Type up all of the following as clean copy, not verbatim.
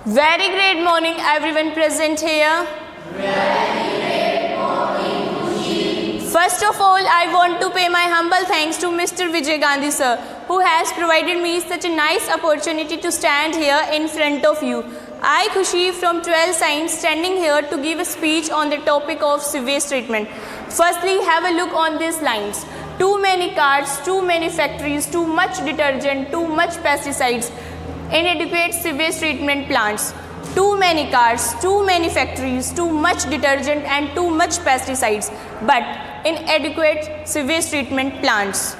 Very great morning everyone present here. First of all, I want to pay my humble thanks to Mr. Vijay Gandhi sir, who has provided me such a nice opportunity to stand here in front of you. I, Khushi from 12 Science, standing here to give a speech on the topic of sewage treatment. Firstly, have a look on these lines. Too many cars, too many factories, too much detergent, too much pesticides, inadequate sewage treatment plants. Too many cars, too many factories, too much detergent and too much pesticides, but inadequate sewage treatment plants.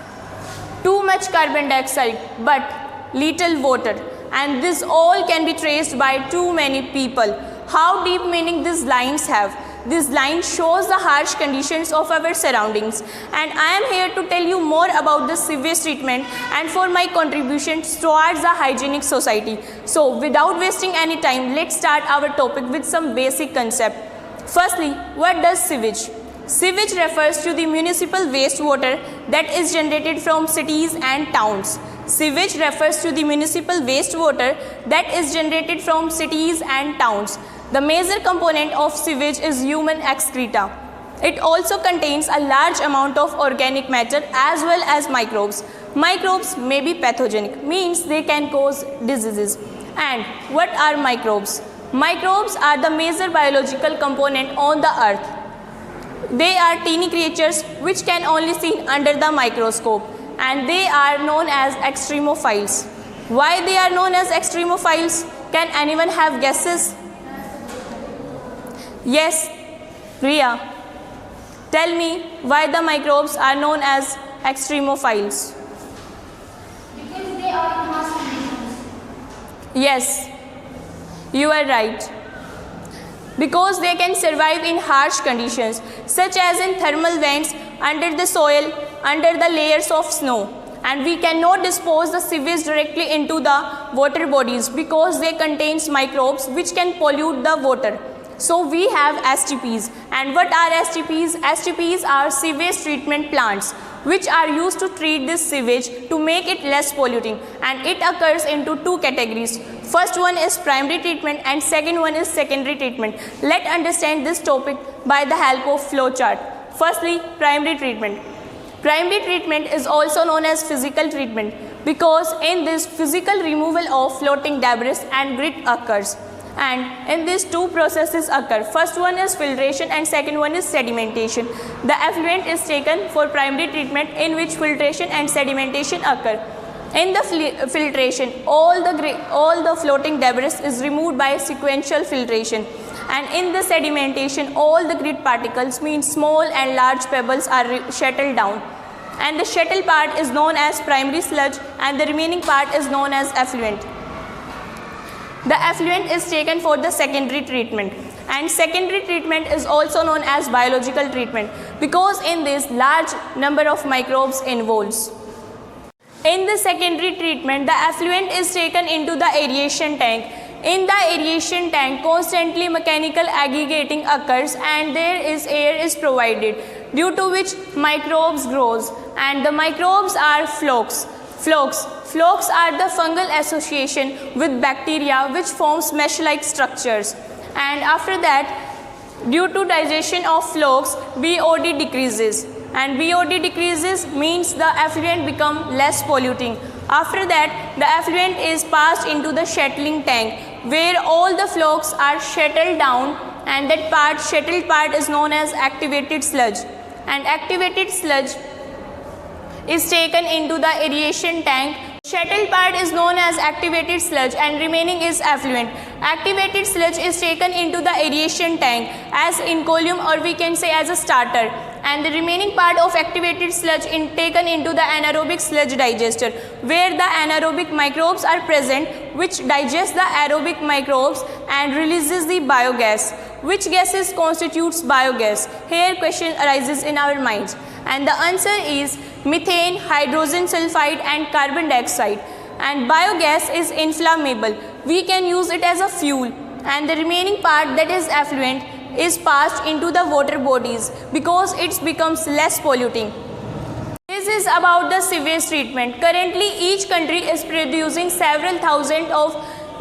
Too much carbon dioxide, but little water, and this all can be traced by too many people. How deep meaning these lines have. This line shows the harsh conditions of our surroundings, and I am here to tell you more about the sewage treatment and for my contributions towards a hygienic society. So without wasting any time, let's start our topic with some basic concept. Firstly, what does sewage? Sewage refers to the municipal wastewater that is generated from cities and towns. Sewage refers to the municipal wastewater that is generated from cities and towns. The major component of sewage is human excreta. It also contains a large amount of organic matter as well as microbes. Microbes may be pathogenic, means they can cause diseases. And what are microbes? Microbes are the major biological component on the earth. They are teeny creatures which can only seen under the microscope, and they are known as extremophiles. Why they are known as extremophiles? Can anyone have guesses? Yes, Riya. Tell me why the microbes are known as extremophiles. Because they are in harsh conditions. Yes, you are right. Because they can survive in harsh conditions, such as in thermal vents, under the soil, under the layers of snow. And we cannot dispose the sewage directly into the water bodies because they contain microbes which can pollute the water. So we have STPs. And what are STPs? STPs are sewage treatment plants which are used to treat this sewage to make it less polluting, and it occurs into two categories. First one is primary treatment and second one is secondary treatment. Let's understand this topic by the help of flow chart. Firstly, primary treatment. Primary treatment is also known as physical treatment because in this physical removal of floating debris and grit occurs. And in these two processes occur. First one is filtration and second one is sedimentation. The effluent is taken for primary treatment in which filtration and sedimentation occur. In the filtration, all the floating debris is removed by sequential filtration. And in the sedimentation, all the grit particles, means small and large pebbles, are shuttled down. And the shuttle part is known as primary sludge and the remaining part is known as effluent. The effluent is taken for the secondary treatment, and secondary treatment is also known as biological treatment because in this large number of microbes involves. In the secondary treatment, the effluent is taken into the aeration tank. In the aeration tank, constantly mechanical aggregating occurs and air is provided, due to which microbes grows, and the microbes are flocs. Flocs are the fungal association with bacteria which forms mesh-like structures. And after that, due to digestion of flocs, BOD decreases. And BOD decreases means the effluent become less polluting. After that, the effluent is passed into the shuttling tank where all the flocs are shuttled down, and that shuttled part is known as activated sludge. And activated sludge is taken into the aeration tank. Shuttle part is known as activated sludge and remaining is effluent. Activated sludge is taken into the aeration tank as in column, or we can say as a starter, and the remaining part of activated sludge taken into the anaerobic sludge digester where the anaerobic microbes are present which digest the aerobic microbes and releases the biogas. Which gases constitutes biogas? Here question arises in our minds, and the answer is methane, hydrogen sulfide and carbon dioxide. And biogas is inflammable. We can use it as a fuel, and the remaining part, that is effluent, is passed into the water bodies because it becomes less polluting. This is about the sewage treatment. Currently, each country is producing several thousand of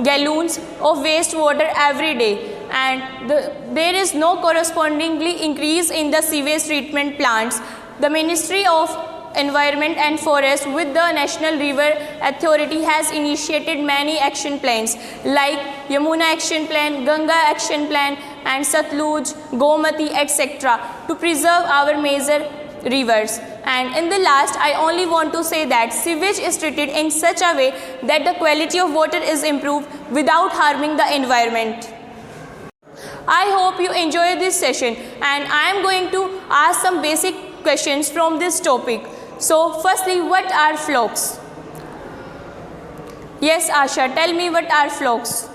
gallons of wastewater every day, and there is no correspondingly increase in the sewage treatment plants. The Ministry of Environment and Forest with the National River Authority has initiated many action plans like Yamuna Action Plan, Ganga Action Plan and Satluj, Gomati etc. to preserve our major rivers. And in the last, I only want to say that sewage is treated in such a way that the quality of water is improved without harming the environment. I hope you enjoy this session, and I am going to ask some basic questions from this topic. So firstly, what are flocks? Yes, Asha, tell me what are flocks?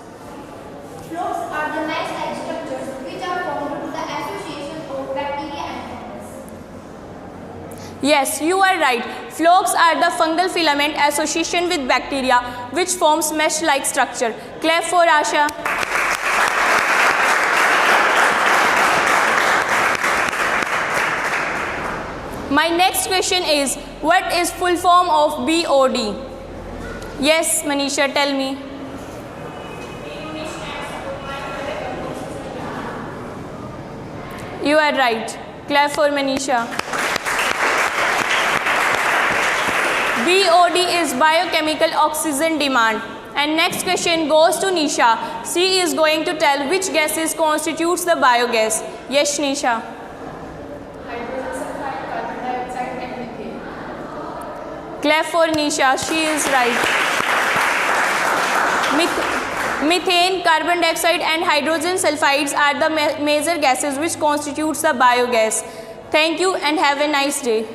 Flocs are the mesh-like structures which are formed due to the association of bacteria and fungus. Yes, you are right. Flocks are the fungal filament association with bacteria which forms mesh-like structure. Clap for Asha. My next question is, what is full form of BOD? Yes, Manisha, tell me. You are right. Clap for Manisha. BOD is biochemical oxygen demand. And next question goes to Nisha. She is going to tell which gases constitutes the biogas. Yes, Nisha. Clap for Nisha, she is right. Methane, carbon dioxide and hydrogen sulfides are the major gases which constitutes the biogas. Thank you and have a nice day.